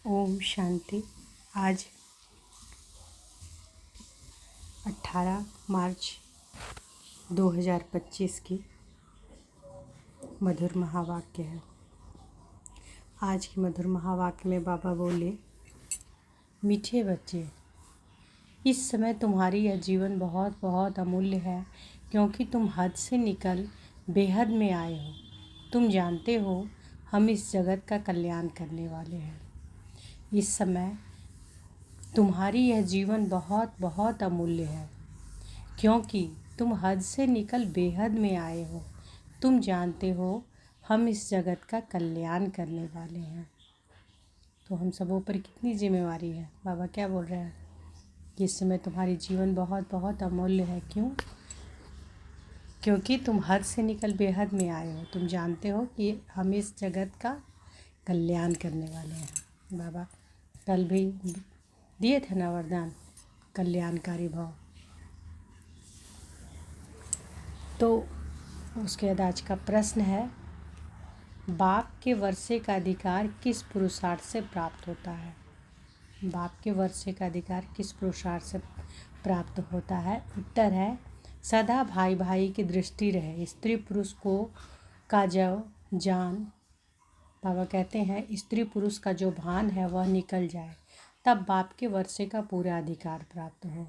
ओम शांति। आज 18 मार्च 2025 की मधुर महावाक्य है। आज के मधुर महावाक्य में बाबा बोले, मीठे बच्चे, इस समय तुम्हारी यह जीवन बहुत बहुत अमूल्य है, क्योंकि तुम हद से निकल बेहद में आए हो। तुम जानते हो हम इस जगत का कल्याण करने वाले हैं। इस समय तुम्हारी यह जीवन बहुत बहुत अमूल्य है, क्योंकि तुम हद से निकल बेहद में आए हो। तुम जानते हो हम इस जगत का कल्याण करने वाले हैं। तो हम सबों पर कितनी जिम्मेवारी है। बाबा क्या बोल रहे हैं कि इस समय तुम्हारी जीवन बहुत बहुत अमूल्य है। क्यों? क्योंकि तुम हद से निकल बेहद में आए हो। तुम जानते हो कि हम इस जगत का कल्याण करने वाले हैं। बाबा कल भी दिए थे ना वरदान, कल्याणकारी भाव। तो उसके बाद आज का प्रश्न है, बाप के वर्षे का अधिकार किस पुरुषार्थ से प्राप्त होता है? बाप के वर्षे का अधिकार किस पुरुषार्थ से प्राप्त होता है? उत्तर है, सदा भाई भाई की दृष्टि रहे, स्त्री पुरुष को का जो जान, बाबा कहते हैं स्त्री पुरुष का जो भान है वह निकल जाए, तब बाप के वर्षे का पूरा अधिकार प्राप्त हो।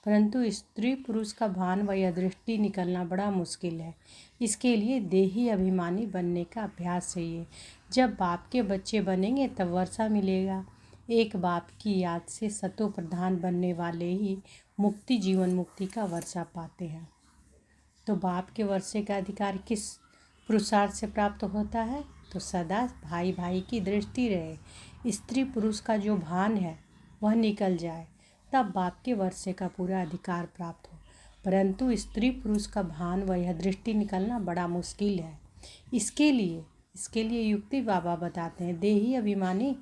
परंतु स्त्री पुरुष का भान व यह दृष्टि निकलना बड़ा मुश्किल है। इसके लिए देही अभिमानी बनने का अभ्यास चाहिए। जब बाप के बच्चे बनेंगे तब वर्षा मिलेगा। एक बाप की याद से सतो प्रधान बनने वाले ही मुक्ति जीवन मुक्ति का वर्षा पाते हैं। तो बाप के वर्षे का अधिकार किस पुरुषार्थ से प्राप्त होता है? तो सदा भाई भाई की दृष्टि रहे, स्त्री पुरुष का जो भान है वह निकल जाए, तब बाप के वर्षे का पूरा अधिकार प्राप्त हो। परंतु स्त्री पुरुष का भान व यह दृष्टि निकलना बड़ा मुश्किल है। इसके लिए युक्ति बाबा बताते हैं, देही अभिमानी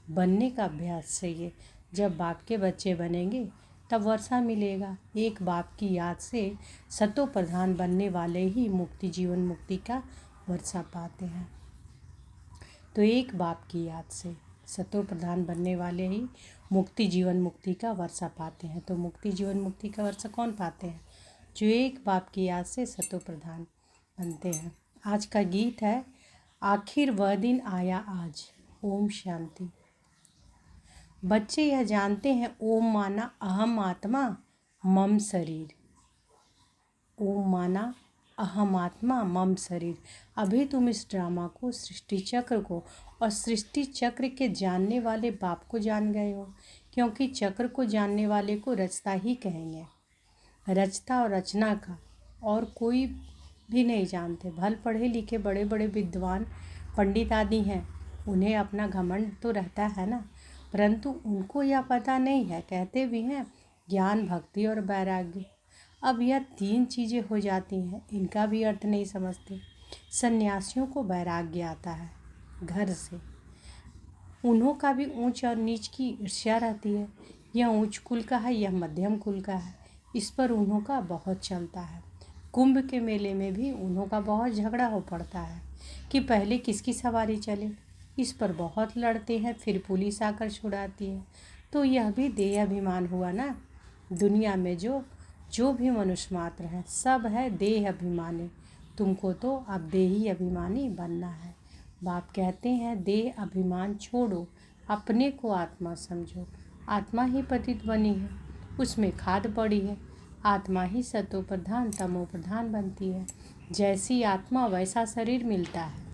बनने का अभ्यास चाहिए। जब बाप के बच्चे बनेंगे तब वर्षा मिलेगा। एक बाप की याद से सतो प्रधान बनने वाले ही मुक्ति जीवन मुक्ति का वर्षा पाते हैं। तो एक बाप की याद से सतो प्रधान बनने वाले ही मुक्ति जीवन मुक्ति का वर्षा पाते हैं। तो मुक्ति जीवन मुक्ति का वर्षा कौन पाते हैं? जो एक बाप की याद से सतो प्रधान बनते हैं। आज का गीत है, आखिर वह दिन आया आज। ओम शांति। बच्चे यह जानते हैं, ओम माना अहम आत्मा मम शरीर। ओम माना अहम आत्मा मम शरीर। अभी तुम इस ड्रामा को, सृष्टि चक्र को और सृष्टि चक्र के जानने वाले बाप को जान गए हो, क्योंकि चक्र को जानने वाले को रचता ही कहेंगे। रचता और रचना का और कोई भी नहीं जानते। भल पढ़े लिखे बड़े बड़े विद्वान पंडित आदि हैं, उन्हें अपना घमंड तो रहता है ना, परंतु उनको यह पता नहीं है। कहते भी हैं ज्ञान, भक्ति और वैराग्य। अब यह तीन चीज़ें हो जाती हैं, इनका भी अर्थ नहीं समझते। सन्यासियों को वैराग्य आता है घर से, उन्हों का भी ऊंच और नीच की ईर्ष्या रहती है। यह ऊंच कुल का है, यह मध्यम कुल का है, इस पर उन्हों का बहुत चलता है। कुंभ के मेले में भी उन्हों का बहुत झगड़ा हो पड़ता है कि पहले किसकी सवारी चले, इस पर बहुत लड़ते हैं, फिर पुलिस आकर छुड़ाती है। तो यह भी देह अभिमान हुआ ना। दुनिया में जो भी मनुष्य मात्र है, सब है देह अभिमानी। तुमको तो अब देही अभिमानी बनना है। बाप कहते हैं, देह अभिमान छोड़ो, अपने को आत्मा समझो। आत्मा ही पतित बनी है, उसमें खाद पड़ी है। आत्मा ही सतो प्रधान तमो प्रधान बनती है। जैसी आत्मा वैसा शरीर मिलता है।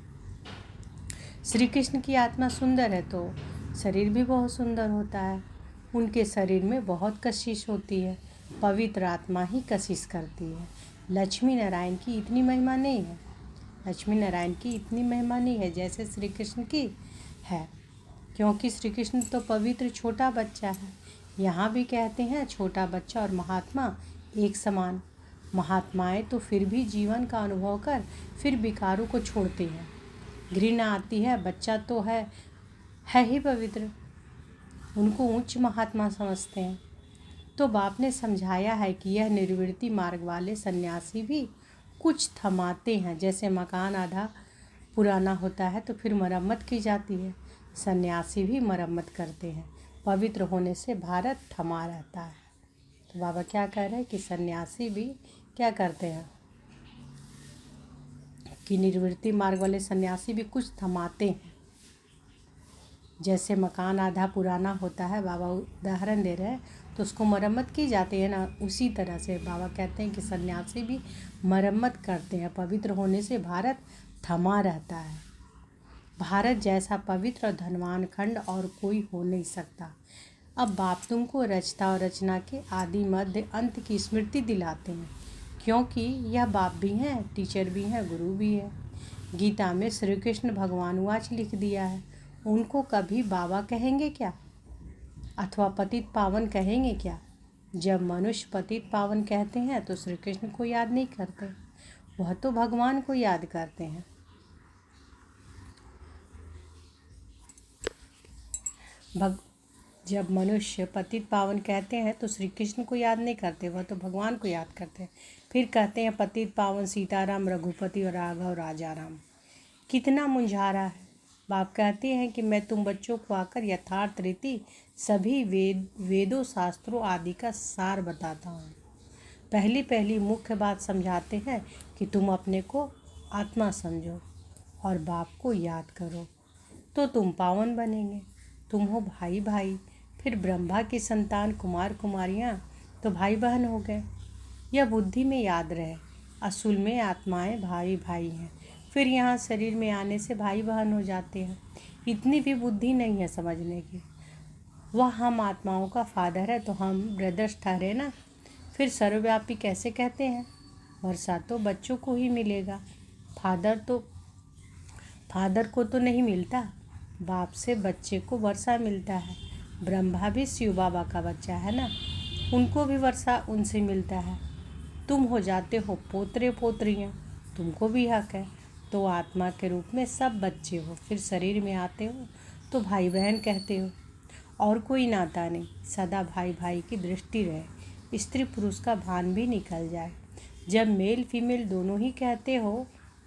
श्री कृष्ण की आत्मा सुंदर है तो शरीर भी बहुत सुंदर होता है। उनके शरीर में बहुत कशिश होती है, पवित्र आत्मा ही कशिश करती है। लक्ष्मी नारायण की इतनी महिमा नहीं है, लक्ष्मी नारायण की इतनी महिमा नहीं है जैसे श्री कृष्ण की है, क्योंकि श्री कृष्ण तो पवित्र छोटा बच्चा है। यहाँ भी कहते हैं छोटा बच्चा और महात्मा एक समान। महात्माएं तो फिर भी जीवन का अनुभव कर फिर विकारों को छोड़ते हैं। घृणा आती है, बच्चा तो है ही पवित्र, उनको उच्च महात्मा समझते हैं। तो बाप ने समझाया है कि यह निर्वृत्ति मार्ग वाले सन्यासी भी कुछ थमाते हैं। जैसे मकान आधा पुराना होता है तो फिर मरम्मत की जाती है। सन्यासी भी मरम्मत करते हैं। पवित्र होने से भारत थमा रहता है। तो बाबा क्या कह रहे हैं कि सन्यासी भी क्या करते हैं कि निर्वृत्ति मार्ग वाले सन्यासी भी कुछ थमाते हैं। जैसे मकान आधा पुराना होता है, बाबा उदाहरण दे रहे हैं, तो उसको मरम्मत की जाती है ना, उसी तरह से बाबा कहते हैं कि सन्यासी भी मरम्मत करते हैं। पवित्र होने से भारत थमा रहता है। भारत जैसा पवित्र और धनवान खंड और कोई हो नहीं सकता। अब बाप तुमको रचता और रचना के आदि मध्य अंत की स्मृति दिलाते हैं, क्योंकि यह बाप भी हैं, टीचर भी हैं, गुरु भी है। गीता में श्री कृष्ण भगवानुवाच लिख दिया है। उनको कभी बाबा कहेंगे क्या, अथवा पतित पावन कहेंगे क्या? जब मनुष्य पतित पावन कहते हैं तो श्री कृष्ण को याद नहीं करते, वह तो भगवान को याद करते हैं। जब मनुष्य पतित पावन कहते हैं तो श्री कृष्ण को याद नहीं करते, वह तो भगवान को याद करते हैं। फिर कहते हैं पतित पावन सीताराम, रघुपति और राघव राजाराम। कितना मुंझारा है। बाप कहते हैं कि मैं तुम बच्चों को आकर यथार्थ रीति सभी वेदों शास्त्रों आदि का सार बताता हूँ। पहली मुख्य बात समझाते हैं कि तुम अपने को आत्मा समझो और बाप को याद करो तो तुम पावन बनेंगे। तुम हो भाई भाई, फिर ब्रह्मा की संतान कुमार कुमारियाँ तो भाई बहन हो गए। यह बुद्धि में याद रहे, असूल में आत्माएं भाई भाई हैं, फिर यहाँ शरीर में आने से भाई बहन हो जाते हैं। इतनी भी बुद्धि नहीं है समझने की। वह हम आत्माओं का फादर है तो हम ब्रदर्स ठहरे ना। फिर सर्वव्यापी कैसे कहते हैं? वर्षा तो बच्चों को ही मिलेगा, फादर को तो नहीं मिलता। बाप से बच्चे को वर्षा मिलता है। ब्रह्मा भी शिव बाबा का बच्चा है ना, उनको भी वर्षा उनसे मिलता है। तुम हो जाते हो पोतरे पोतरियाँ, तुमको भी हक है। तो आत्मा के रूप में सब बच्चे हो, फिर शरीर में आते हो तो भाई बहन कहते हो। और कोई नाता नहीं, सदा भाई भाई की दृष्टि रहे, स्त्री पुरुष का भान भी निकल जाए। जब मेल फीमेल दोनों ही कहते हो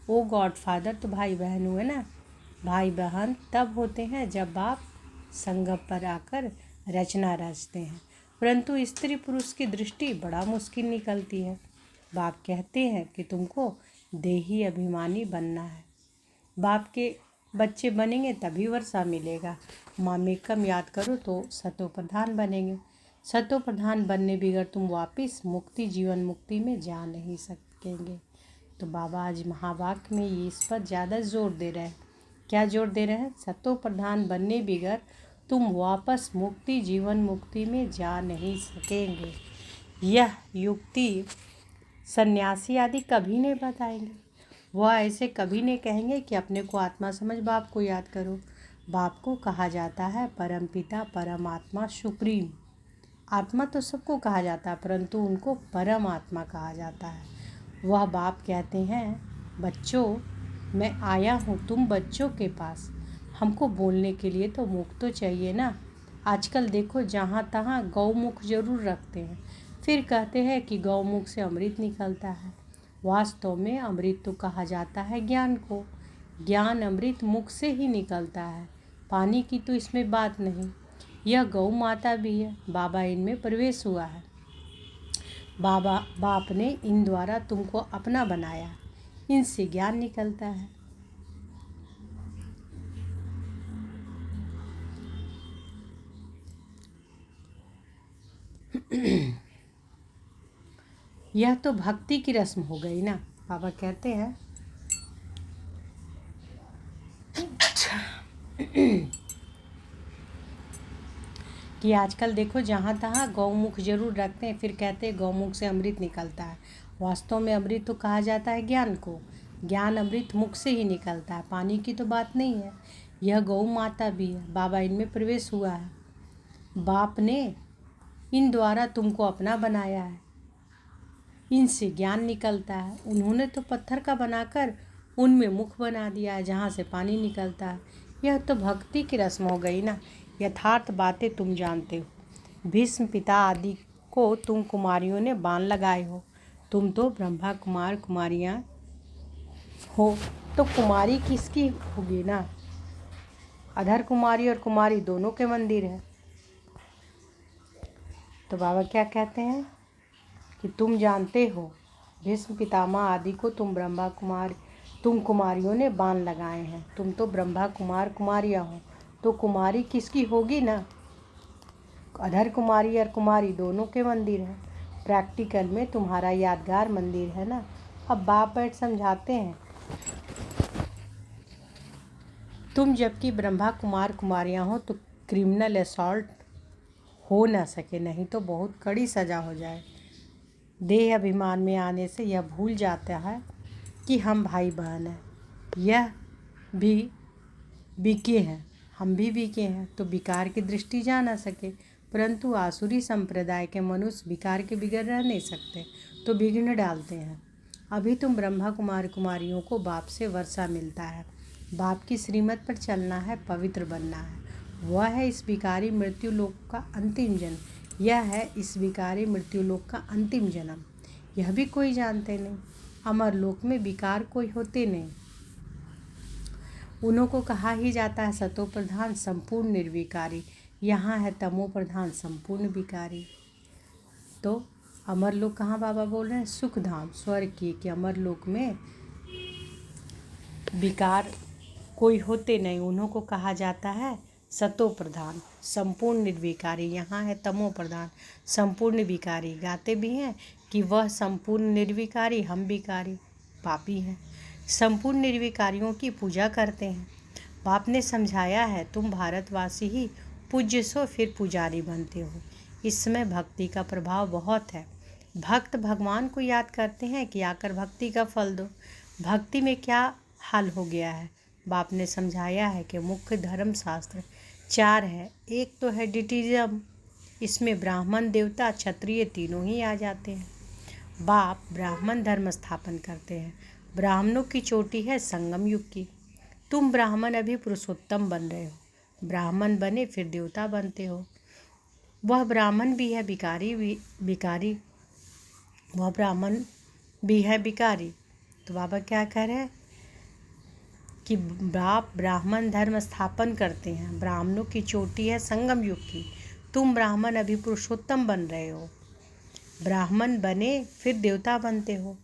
ओ गॉड फादर, तो भाई बहन हुए ना। भाई बहन तब होते हैं जब बाप संगम पर आकर रचना रचते हैं, परंतु स्त्री पुरुष की दृष्टि बड़ा मुश्किल निकलती है। बाप कहते हैं कि तुमको देही अभिमानी बनना है। बाप के बच्चे बनेंगे तभी वर्षा मिलेगा। मामेकम याद करो तो सतो प्रधान बनेंगे। सतो प्रधान बनने बगैर तुम वापस मुक्ति जीवन मुक्ति में जा नहीं सकेंगे। तो बाबा आज महावाक्य में ये इस पर ज़्यादा जोर दे रहे हैं। क्या जोर दे रहे हैं? सतो प्रधान बनने बगैर तुम वापस मुक्ति जीवन मुक्ति में जा नहीं सकेंगे। यह युक्ति सन्यासी आदि कभी नहीं बताएंगे। वह ऐसे कभी नहीं कहेंगे कि अपने को आत्मा समझ बाप को याद करो। बाप को कहा जाता है परम पिता, परमात्मा, सुप्रीम। आत्मा तो सबको कहा जाता है, परंतु उनको परम आत्मा कहा जाता है। वह बाप कहते हैं, बच्चों मैं आया हूँ तुम बच्चों के पास, हमको बोलने के लिए तो मुख तो चाहिए ना। आजकल देखो जहाँ तहाँ गौमुख जरूर रखते हैं, फिर कहते हैं कि गौमुख से अमृत निकलता है। वास्तव में अमृत तो कहा जाता है ज्ञान को। ज्ञान अमृत मुख से ही निकलता है, पानी की तो इसमें बात नहीं। यह गौ माता भी है, बाबा इनमें प्रवेश हुआ है। बाप ने इन द्वारा तुमको अपना बनाया, इनसे ज्ञान निकलता है। यह तो भक्ति की रस्म हो गई ना। बाबा कहते हैं कि आजकल देखो जहाँ तहाँ गौमुख जरूर रखते हैं, फिर कहते हैं गौमुख से अमृत निकलता है। वास्तव में अमृत तो कहा जाता है ज्ञान को। ज्ञान अमृत मुख से ही निकलता है, पानी की तो बात नहीं है। यह गौ माता भी है, बाबा इनमें प्रवेश हुआ है। बाप ने इन द्वारा तुमको अपना बनाया है, इनसे ज्ञान निकलता है। उन्होंने तो पत्थर का बनाकर उनमें मुख बना दिया है जहाँ से पानी निकलता है। यह तो भक्ति की रस्म हो गई ना। यथार्थ बातें तुम जानते हो। भीष्म पिता आदि को तुम कुमारियों ने बाण लगाए हो। तुम तो ब्रह्मा कुमार कुमारियाँ हो, तो कुमारी किसकी होगी ना। अधर कुमारी और कुमारी दोनों के मंदिर हैं। तो बाबा क्या कहते हैं कि तुम जानते हो भीष्म पितामह आदि को तुम कुमारियों ने बाण लगाए हैं। तुम तो ब्रह्मा कुमार कुमारियाँ हो, तो कुमारी किसकी होगी ना। अधर कुमारी और कुमारी दोनों के मंदिर हैं। प्रैक्टिकल में तुम्हारा यादगार मंदिर है ना। अब बाप बैठ समझाते हैं, तुम जबकि ब्रह्मा कुमार कुमारियाँ हो तो क्रिमिनल असॉल्ट हो ना सके, नहीं तो बहुत कड़ी सज़ा हो जाए। देह अभिमान में आने से यह भूल जाता है कि हम भाई बहन हैं। यह भी बीके हैं, हम भी बीके हैं, तो विकार की दृष्टि जा ना सके। परंतु आसुरी संप्रदाय के मनुष्य विकार के बिगड़ रह नहीं सकते, तो विघ्न डालते हैं। अभी तुम ब्रह्मा कुमार कुमारियों को बाप से वर्षा मिलता है। बाप की श्रीमत पर चलना है, पवित्र बनना है। वह है इस विकारी मृत्यु लोक का अंतिम जन्म। यह है इस विकारी मृत्यु लोक का अंतिम जन्म। यह भी कोई जानते नहीं। अमर लोक में विकार कोई होते नहीं। उन्हों को कहा ही जाता है सतो प्रधान संपूर्ण निर्विकारी। यहाँ है तमो प्रधान संपूर्ण विकारी। तो अमर लोक कहाँ बाबा बोल रहे हैं? सुख धाम, स्वर्ग की, कि अमर लोक में विकार कोई होते नहीं। उन्हों को कहा जाता है सतो प्रधान संपूर्ण निर्विकारी। यहाँ है तमो प्रधान संपूर्ण विकारी। गाते भी हैं कि वह संपूर्ण निर्विकारी, हम विकारी पापी हैं। संपूर्ण निर्विकारियों की पूजा करते हैं। बाप ने समझाया है, तुम भारतवासी ही पूज्य सो फिर पुजारी बनते हो। इसमें भक्ति का प्रभाव बहुत है। भक्त भगवान को याद करते हैं कि आकर भक्ति का फल दो। भक्ति में क्या हाल हो गया है? बाप ने समझाया है कि मुख्य धर्म शास्त्र 4 है। एक तो है डिटिज्म, इसमें ब्राह्मण देवता क्षत्रिय तीनों ही आ जाते हैं। बाप ब्राह्मण धर्म स्थापन करते हैं। ब्राह्मणों की चोटी है संगम युग की। तुम ब्राह्मण अभी पुरुषोत्तम बन रहे हो। ब्राह्मण बने फिर देवता बनते हो। वह ब्राह्मण भी है विकारी, वह ब्राह्मण भी है विकारी। तो बाबा क्या कह रहे हैं कि बाप ब्राह्मण धर्म स्थापन करते हैं। ब्राह्मणों की चोटी है संगम युग की। तुम ब्राह्मण अभी पुरुषोत्तम बन रहे हो। ब्राह्मण बने फिर देवता बनते हो।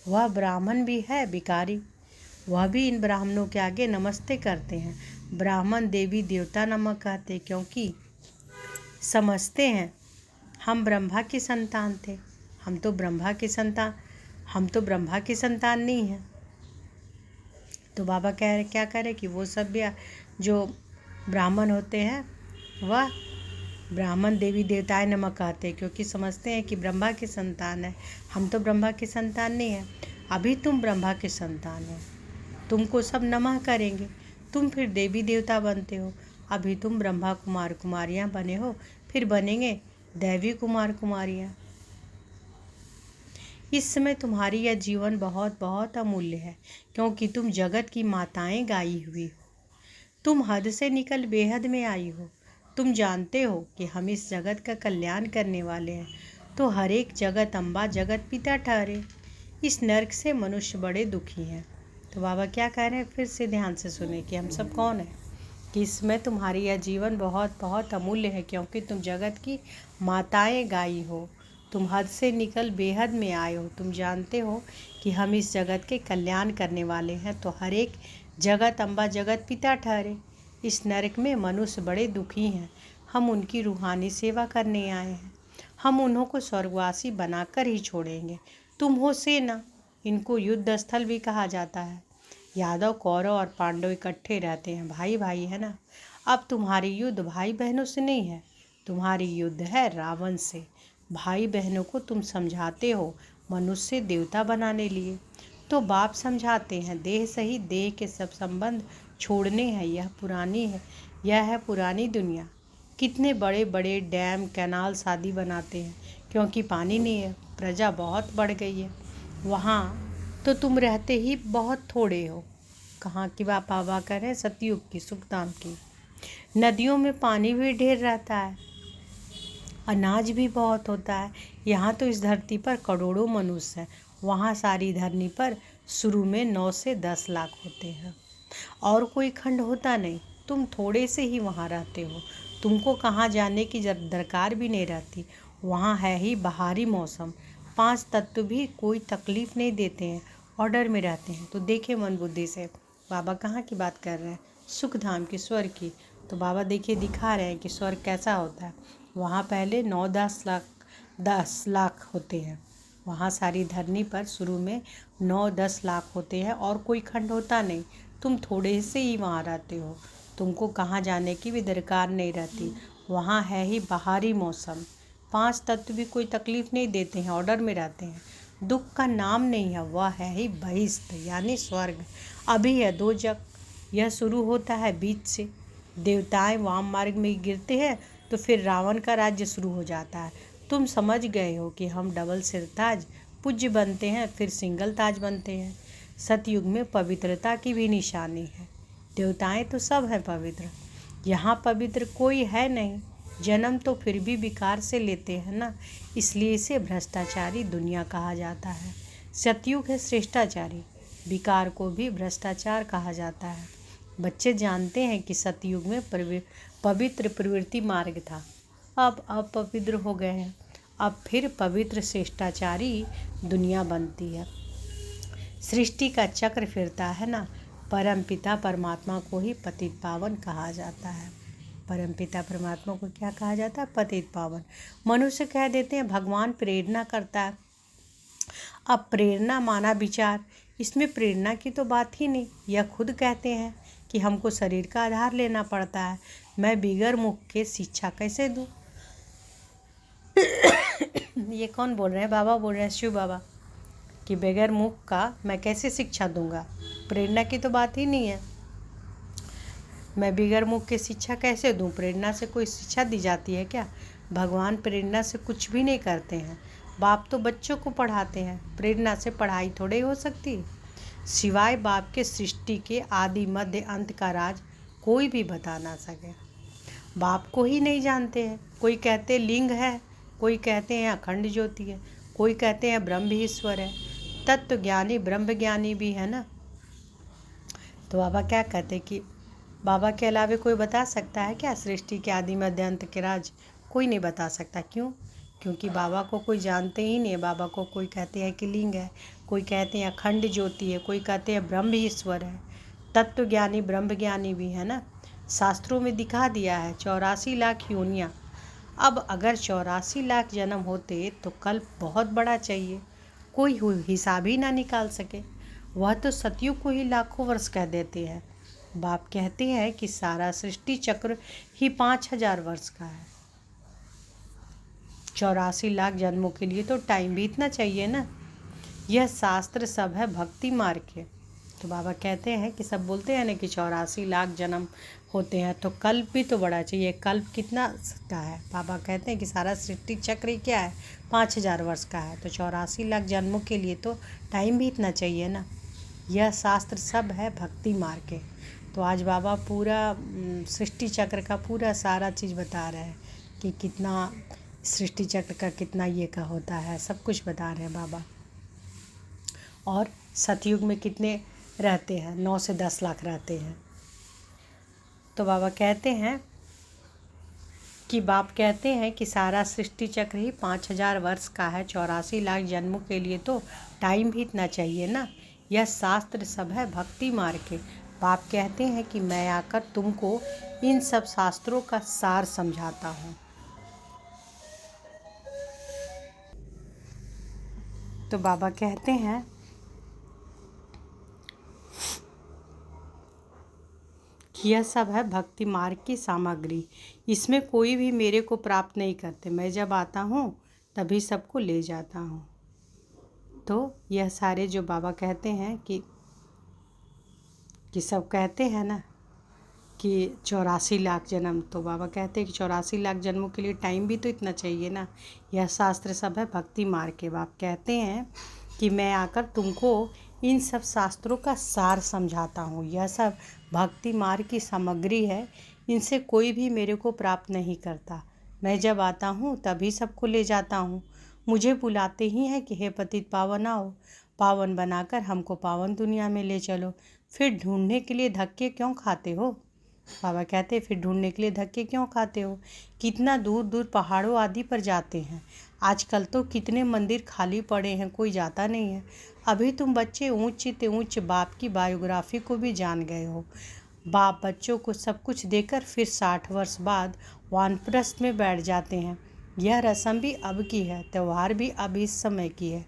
वह ब्राह्मण भी है विकारी, वह भी इन ब्राह्मणों के आगे नमस्ते करते हैं। ब्राह्मण देवी देवता नमः कहते, क्योंकि समझते हैं हम ब्रह्मा की संतान थे। हम तो ब्रह्मा की संतान नहीं हैं। तो बाबा क्या कह रहे कि वो सब जो ब्राह्मण होते हैं वह ब्राह्मण देवी देवताएं नमः कहते हैं, क्योंकि समझते हैं कि ब्रह्मा की संतान है। हम तो ब्रह्मा की संतान नहीं है। अभी तुम ब्रह्मा की संतान हो, तुमको सब नमः करेंगे। तुम फिर देवी देवता बनते हो। अभी तुम ब्रह्मा कुमार कुमारियाँ बने हो, फिर बनेंगे दैवी कुमार कुमारियाँ। इस समय तुम्हारी यह जीवन बहुत बहुत अमूल्य है, क्योंकि तुम जगत की माताएं गाई हुई हो। तुम हद से निकल बेहद में आई हो। तुम जानते हो कि हम इस जगत का कल्याण करने वाले हैं, तो हर एक जगत अम्बा जगत पिता ठहरे। इस नरक से मनुष्य बड़े दुखी हैं। तो बाबा क्या कह रहे हैं, फिर से ध्यान से सुने कि हम सब कौन हैं। कि इसमें तुम्हारी यह जीवन बहुत बहुत अमूल्य है, क्योंकि तुम जगत की माताएं गाई हो। तुम हद से निकल बेहद में आए हो। तुम जानते हो कि हम इस जगत के कल्याण करने वाले हैं, तो हर एक जगत अम्बा जगत पिता ठहरे। इस नरक में मनुष्य बड़े दुखी हैं। हम उनकी रूहानी सेवा करने आए हैं। हम उन्हों को स्वर्गवासी बनाकर ही छोड़ेंगे। तुम हो सेना, इनको युद्ध स्थल भी कहा जाता है। यादव कौरव और पांडव इकट्ठे रहते हैं, भाई भाई है ना। अब तुम्हारी युद्ध भाई बहनों से नहीं है, तुम्हारी युद्ध है रावण से। भाई बहनों को तुम समझाते हो मनुष्य देवता बनाने लिए। तो बाप समझाते हैं देह सहित देह के सब संबंध छोड़ने हैं। यह है पुरानी दुनिया। कितने बड़े बड़े डैम कैनाल आदि बनाते हैं, क्योंकि पानी नहीं है। प्रजा बहुत बढ़ गई है वहाँ, तो तुम रहते ही बहुत थोड़े हो। कहाँ की बाबा कह रहे हैं? सतयुग की, सुखधाम की। नदियों में पानी भी ढेर रहता है, अनाज भी बहुत होता है। यहाँ तो इस धरती पर करोड़ों मनुष्य हैं, वहाँ सारी धरनी पर शुरू में 9 से 10 लाख होते हैं। और कोई खंड होता नहीं। तुम थोड़े से ही वहाँ रहते हो, तुमको कहाँ जाने की दरकार भी नहीं रहती। वहाँ है ही बहारी मौसम, 5 तत्व भी कोई तकलीफ नहीं देते हैं, ऑर्डर में रहते हैं। तो देखिए मन बुद्धि से बाबा कहाँ की बात कर रहे हैं, सुख धाम की, स्वर्ग की। तो बाबा देखिए दिखा रहे हैं कि स्वर्ग कैसा होता है। वहाँ पहले 10 लाख होते हैं। वहाँ सारी धरनी पर शुरू में 9-10 लाख होते हैं और कोई खंड होता नहीं। तुम थोड़े से ही वहाँ रहते हो, तुमको कहाँ जाने की भी दरकार नहीं रहती। वहाँ है ही बहारी मौसम, 5 तत्व भी कोई तकलीफ नहीं देते हैं, ऑर्डर में रहते हैं। दुख का नाम नहीं है, वह है ही बहिष्ठ यानी स्वर्ग। अभी है दोजक, यह शुरू होता है बीच से। देवताएं वाम मार्ग में गिरते हैं तो फिर रावण का राज्य शुरू हो जाता है। तुम समझ गए हो कि हम डबल सिरताज पूज्य बनते हैं, फिर सिंगल ताज बनते हैं। सतयुग में पवित्रता की भी निशानी है। देवताएं तो सब हैं पवित्र, यहाँ पवित्र कोई है नहीं। जन्म तो फिर भी विकार से लेते हैं ना, इसलिए इसे भ्रष्टाचारी दुनिया कहा जाता है। सतयुग है श्रेष्ठाचारी, विकार को भी भ्रष्टाचार कहा जाता है। बच्चे जानते हैं कि सतयुग में पवित्र प्रवृत्ति मार्ग था, अब अपवित्र हो गए हैं। अब फिर पवित्र श्रेष्ठाचारी दुनिया बनती है। सृष्टि का चक्र फिरता है ना, परमपिता परमात्मा को ही पतित पावन कहा जाता है। परमपिता परमात्मा को क्या कहा जाता है? पतित पावन। मनुष्य कह देते हैं भगवान प्रेरणा करता है। अब प्रेरणा माना विचार, इसमें प्रेरणा की तो बात ही नहीं। यह खुद कहते हैं कि हमको शरीर का आधार लेना पड़ता है। मैं बिगर मुख के शिक्षा कैसे दूँ? ये कौन बोल रहे हैं? बाबा बोल रहे हैं, शिव बाबा, कि बगैर मुख का मैं कैसे शिक्षा दूंगा? प्रेरणा की तो बात ही नहीं है। मैं बिगर मुख के शिक्षा कैसे दूं? प्रेरणा से कोई शिक्षा दी जाती है क्या? भगवान प्रेरणा से कुछ भी नहीं करते हैं। बाप तो बच्चों को पढ़ाते हैं, प्रेरणा से पढ़ाई थोड़े हो सकती। सिवाय बाप के सृष्टि के आदि मध्य अंत का राज कोई भी बता ना सके। बाप को ही नहीं जानते हैं। कोई कहते लिंग है, कोई कहते हैं अखंड ज्योति है, कोई कहते हैं ब्रह्म भी ईश्वर है। तत्व ज्ञानी ब्रह्म ज्ञानी भी है ना। तो बाबा क्या कहते कि बाबा के अलावा कोई बता सकता है क्या सृष्टि के आदि मध्य अंत के राज? कोई नहीं बता सकता। क्यों? क्योंकि बाबा को कोई जानते ही नहीं है। बाबा को कोई कहते हैं कि लिंग है, कोई कहते हैं अखंड ज्योति है, कोई कहते हैं ब्रह्म भी ईश्वर है। तत्व ज्ञानी ब्रह्म ज्ञानी भी है ना। शास्त्रों में दिखा दिया है 84 लाख योनियाँ। अब अगर 84 लाख जन्म होते तो कल्प बहुत बड़ा चाहिए, कोई हिसाब ही ना निकाल सके। वह तो सतयुग को ही लाखों वर्ष कह देते हैं। बाप कहते हैं कि सारा सृष्टि चक्र ही 5000 वर्ष का है। 84 लाख जन्मों के लिए तो टाइम भी इतना चाहिए ना। यह शास्त्र सब है भक्ति मार्ग के। तो बाबा कहते हैं कि सब बोलते हैं ना कि 84 लाख जन्म होते हैं तो कल्प भी तो बड़ा चाहिए। कल्प कितना का है? बाबा कहते हैं कि सारा सृष्टि चक्र क्या है? 5000 वर्ष का है। तो 84 लाख जन्मों के लिए तो टाइम भी इतना चाहिए ना। यह शास्त्र सब है भक्ति मार्ग के। तो आज बाबा पूरा सृष्टि चक्र का पूरा सारा चीज़ बता रहे हैं कि कितना सृष्टि चक्र का कितना ये का होता है, सब कुछ बता रहे हैं बाबा। और सतयुग में कितने रहते हैं? 9 से 10 लाख रहते हैं। तो बाबा कहते हैं कि बाप कहते हैं कि सारा सृष्टि चक्र ही 5000 वर्ष का है। 84 लाख जन्मों के लिए तो टाइम भी इतना चाहिए ना। यह शास्त्र सब है भक्ति मार्ग के। बाप कहते हैं कि मैं आकर तुमको इन सब शास्त्रों का सार समझाता हूँ। तो बाबा कहते हैं कि यह सब है भक्ति मार्ग की सामग्री, इसमें कोई भी मेरे को प्राप्त नहीं करते। मैं जब आता हूँ तभी सबको ले जाता हूँ। तो यह सारे जो बाबा कहते हैं कि सब कहते हैं ना कि 84 लाख जन्म, तो बाबा कहते हैं कि 84 लाख जन्मों के लिए टाइम भी तो इतना चाहिए ना। यह शास्त्र सब है भक्ति मार्ग के। बाप कहते हैं कि मैं आकर तुमको इन सब शास्त्रों का सार समझाता हूँ। यह सब भक्ति मार्ग की सामग्री है, इनसे कोई भी मेरे को प्राप्त नहीं करता। मैं जब आता हूँ तभी सबको ले जाता हूँ। मुझे बुलाते ही हैं कि हे पतित पावन आओ, पावन बनाकर हमको पावन दुनिया में ले चलो। फिर ढूंढने के लिए धक्के क्यों खाते हो? बाबा कहते फिर ढूंढने के लिए धक्के क्यों खाते हो? कितना दूर दूर पहाड़ों आदि पर जाते हैं। आजकल तो कितने मंदिर खाली पड़े हैं, कोई जाता नहीं है। अभी तुम बच्चे ऊंच ते ऊंच बाप की बायोग्राफी को भी जान गए हो। बाप बच्चों को सब कुछ देकर फिर 60 वर्ष बाद वानप्रस्थ में बैठ जाते हैं। यह रस्म भी अब की है, त्यौहार भी अब इस समय की है।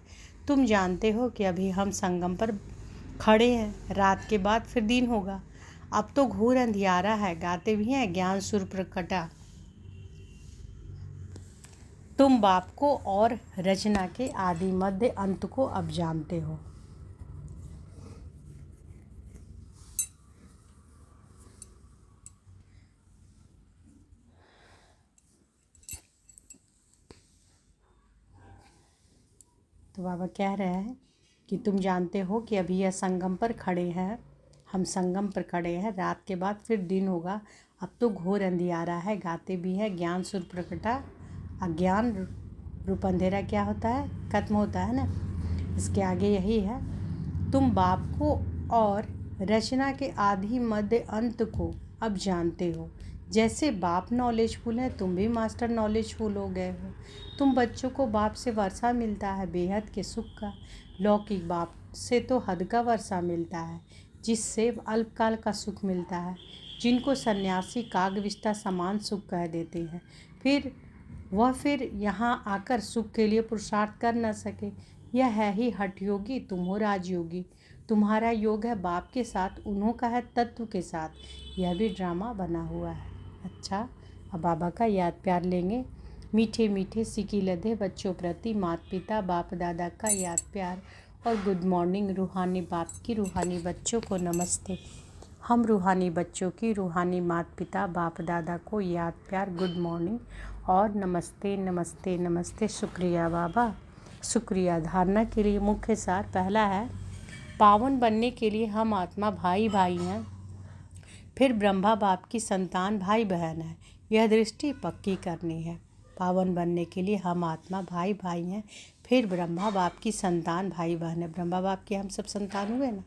तुम जानते हो कि अभी हम संगम पर खड़े हैं, रात के बाद फिर दिन होगा। अब तो घोर अंधियारा है, गाते भी हैं ज्ञान सुर प्रकटा। तुम बाप को और रचना के आदि मध्य अंत को अब जानते हो। तो बाबा कह रहे हैं कि तुम जानते हो कि अभी यह संगम पर खड़े हैं, हम संगम पर खड़े हैं, रात के बाद फिर दिन होगा। अब तो घोर अंधियारा है, गाते भी है ज्ञान सुर प्रकटा। अज्ञान रूप अंधेरा क्या होता है? खत्म होता है ना। इसके आगे यही है, तुम बाप को और रचना के आदि मध्य अंत को अब जानते हो। जैसे बाप नॉलेजफुल है, तुम भी मास्टर नॉलेजफुल हो गए हो। तुम बच्चों को बाप से वर्षा मिलता है बेहद के सुख का। लौकिक बाप से तो हद का वर्षा मिलता है, जिससे अल्पकाल का सुख मिलता है, जिनको सन्यासी कागविष्टा समान सुख कह देते हैं। फिर यहाँ आकर सुख के लिए पुरुषार्थ कर न सके। यह है ही हठ योगी, तुम हो राजयोगी। तुम्हारा योग है बाप के साथ, उन्हों का है तत्व के साथ। यह भी ड्रामा बना हुआ है। अच्छा, अब बाबा का याद प्यार लेंगे। मीठे मीठे सिकी लदे बच्चों प्रति माता पिता बाप दादा का याद प्यार और गुड मॉर्निंग। रूहानी बाप की रूहानी बच्चों को नमस्ते। हम रूहानी बच्चों की रूहानी माता पिता बाप दादा को याद प्यार, गुड मॉर्निंग और नमस्ते नमस्ते नमस्ते। शुक्रिया बाबा, शुक्रिया। धारणा के लिए मुख्य सार पहला है, पावन बनने के लिए हम आत्मा भाई भाई हैं, फिर ब्रह्मा बाप की संतान भाई बहन है। यह दृष्टि पक्की करनी है। पावन बनने के लिए हम आत्मा भाई भाई हैं, फिर ब्रह्मा बाप की संतान भाई बहन है। ब्रह्मा बाप के हम सब संतान हुए ना।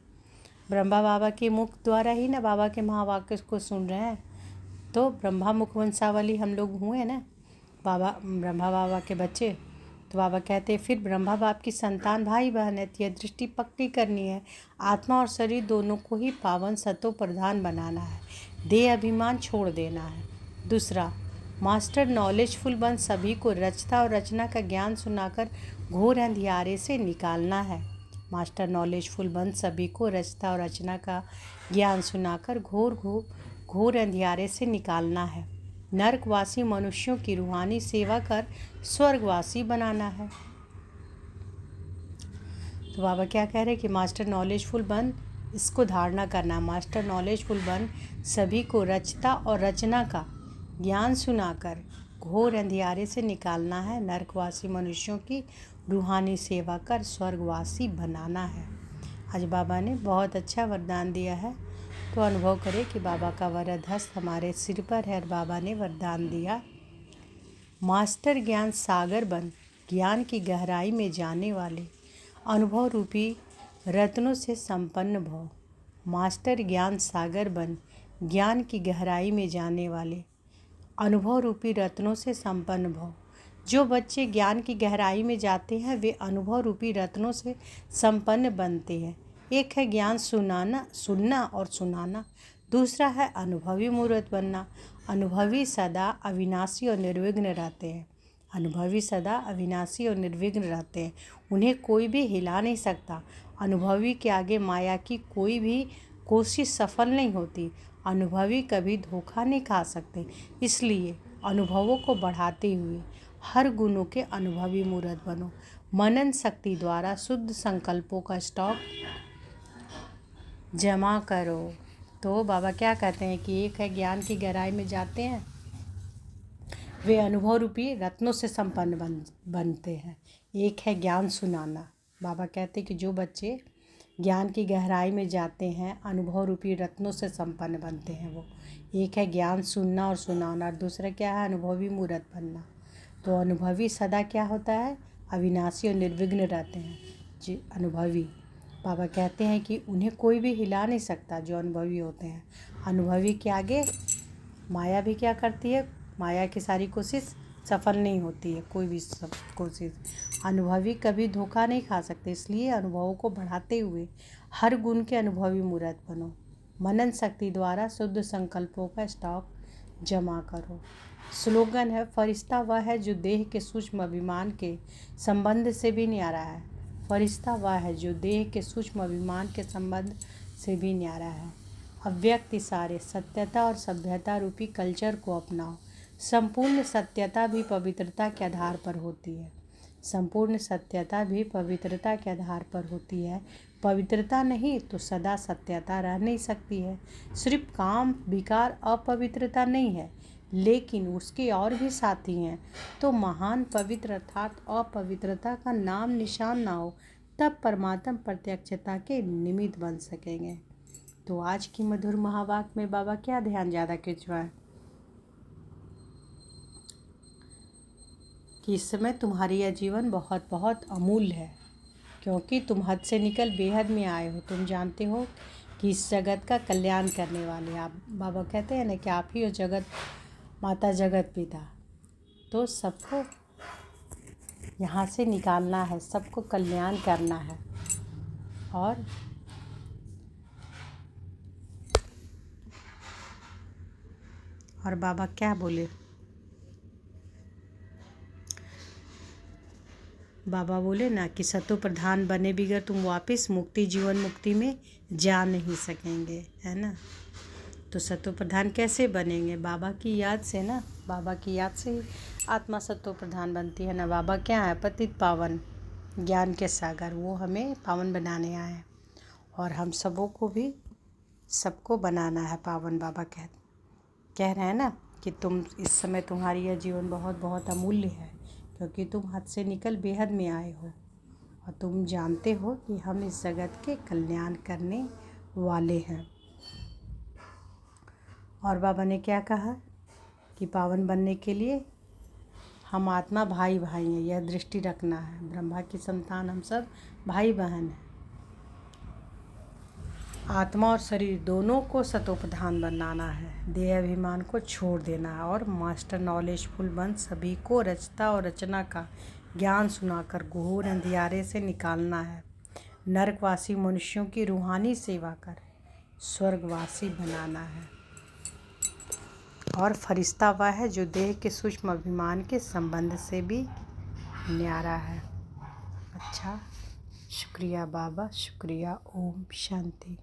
ब्रह्मा बाबा के मुख द्वारा ही ना बाबा के महावाक्य को सुन रहे हैं, तो ब्रह्मा मुख वंशावली हम लोग हुए ना, ब्रह्मा बाबा के बच्चे। तो बाबा कहते फिर ब्रह्मा बाप की संतान भाई बहन है। यह दृष्टि पक्की करनी है। आत्मा और शरीर दोनों को ही पावन सतो प्रधान बनाना है, देह अभिमान छोड़ देना है। दूसरा, मास्टर नॉलेजफुल बन सभी को रचता और रचना का ज्ञान सुनाकर घोर अंधियारे से निकालना है। मास्टर नॉलेजफुल बन सभी को रचता और रचना का ज्ञान सुनाकर घोर अंधियारे से निकालना है। नरकवासी मनुष्यों की रूहानी सेवा कर स्वर्गवासी बनाना है। तो बाबा क्या कह रहे हैं कि मास्टर नॉलेजफुल बन, इसको धारणा करना। मास्टर नॉलेजफुल बन सभी को रचता और रचना का ज्ञान सुनाकर घोर अंधियारे से निकालना है। नरकवासी मनुष्यों की रूहानी सेवा कर स्वर्गवासी बनाना है। आज बाबा ने बहुत अच्छा वरदान दिया है, तो अनुभव करें कि बाबा का वरद हस्त हमारे सिर पर है और बाबा ने वरदान दिया, मास्टर ज्ञान सागर बन ज्ञान की गहराई में जाने वाले अनुभव रूपी रत्नों से संपन्न भव। मास्टर ज्ञान सागर बन ज्ञान की गहराई में जाने वाले अनुभव रूपी रत्नों से संपन्न भव। जो बच्चे ज्ञान की गहराई में जाते हैं वे अनुभव रूपी रत्नों से संपन्न बनते हैं। एक है ज्ञान सुनना और सुनाना, दूसरा है अनुभवी मूर्त बनना। अनुभवी सदा अविनाशी और निर्विघ्न रहते हैं। अनुभवी सदा अविनाशी और निर्विघ्न रहते हैं, उन्हें कोई भी हिला नहीं सकता। अनुभवी के आगे माया की कोई भी कोशिश सफल नहीं होती। अनुभवी कभी धोखा नहीं खा सकते। इसलिए अनुभवों को बढ़ाते हुए हर गुणों के अनुभवी मूर्त बनो। मनन शक्ति द्वारा शुद्ध संकल्पों का स्टॉक जमा करो। तो बाबा क्या कहते हैं कि एक है ज्ञान की गहराई में जाते हैं, वे अनुभव रूपी रत्नों से संपन्न बनते हैं। एक है ज्ञान सुनाना। बाबा कहते हैं कि जो बच्चे ज्ञान की गहराई में जाते हैं अनुभव रूपी रत्नों से संपन्न बनते हैं। वो एक है ज्ञान सुनना और सुनाना, और दूसरा क्या है अनुभवी मूर्त बनना। तो अनुभवी सदा क्या होता है, अविनाशी और निर्विघ्न रहते हैं जी अनुभवी। बाबा कहते हैं कि उन्हें कोई भी हिला नहीं सकता जो अनुभवी होते हैं। अनुभवी के आगे माया भी क्या करती है, माया की सारी कोशिश सफल नहीं होती है, कोई भी सब कोशिश। अनुभवी कभी धोखा नहीं खा सकते, इसलिए अनुभवों को बढ़ाते हुए हर गुण के अनुभवी मूर्त बनो। मनन शक्ति द्वारा शुद्ध संकल्पों का स्टॉक जमा करो। स्लोगन है, फरिश्ता वह है जो देह के सूक्ष्म अभिमान के संबंध से भी न्यारा है। फरिश्ता वह है जो देह के सूक्ष्म अभिमान के संबंध से भी न्यारा है। अव्यक्त इशारे, सत्यता और सभ्यता रूपी कल्चर को अपनाओ। संपूर्ण सत्यता भी पवित्रता के आधार पर होती है। संपूर्ण सत्यता भी पवित्रता के आधार पर होती है। पवित्रता नहीं तो सदा सत्यता रह नहीं सकती है। सिर्फ काम विकार अपवित्रता नहीं है, लेकिन उसके और भी साथी हैं। तो महान पवित्र अर्थात अपवित्रता का नाम निशान ना हो, तब परमात्मा प्रत्यक्षता के निमित्त बन सकेंगे। तो आज की मधुर महावाक्य में बाबा क्या ध्यान ज़्यादा खिंचवाएं कि इस समय तुम्हारी यह जीवन बहुत बहुत अमूल्य है, क्योंकि तुम हद से निकल बेहद में आए हो। तुम जानते हो कि इस जगत का कल्याण करने वाले आप। बाबा कहते हैं ना कि आप ही हो जगत माता जगत पिता। तो सबको यहाँ से निकालना है, सबको कल्याण करना है। और बाबा क्या बोले, बाबा बोले ना कि सतो प्रधान बने बिगर तुम वापस मुक्ति जीवन मुक्ति में जा नहीं सकेंगे, है ना। तो सतो प्रधान कैसे बनेंगे, बाबा की याद से ना। बाबा की याद से ही आत्मा सतो प्रधान बनती है ना। बाबा क्या है, पतित पावन ज्ञान के सागर, वो हमें पावन बनाने आए हैं और हम सबों को भी सबको बनाना है पावन। बाबा कह रहे हैं ना कि तुम इस समय तुम्हारी यह जीवन बहुत बहुत अमूल्य है, क्योंकि तुम हद से निकल बेहद में आए हो और तुम जानते हो कि हम इस जगत के कल्याण करने वाले हैं। और बाबा ने क्या कहा कि पावन बनने के लिए हम आत्मा भाई भाई हैं, यह दृष्टि रखना है। ब्रह्मा की संतान हम सब भाई बहन हैं। आत्मा और शरीर दोनों को सतोप्रधान बनाना है, देह अभिमान को छोड़ देना है और मास्टर नॉलेजफुल बन सभी को रचता और रचना का ज्ञान सुनाकर घोर अंधियारे से निकालना है। नरकवासी मनुष्यों की रूहानी सेवा कर स्वर्गवासी बनाना है। और फरिश्ता वह है जो देह के सूक्ष्म अभिमान के संबंध से भी न्यारा है। अच्छा, शुक्रिया बाबा, शुक्रिया। ओम शांति।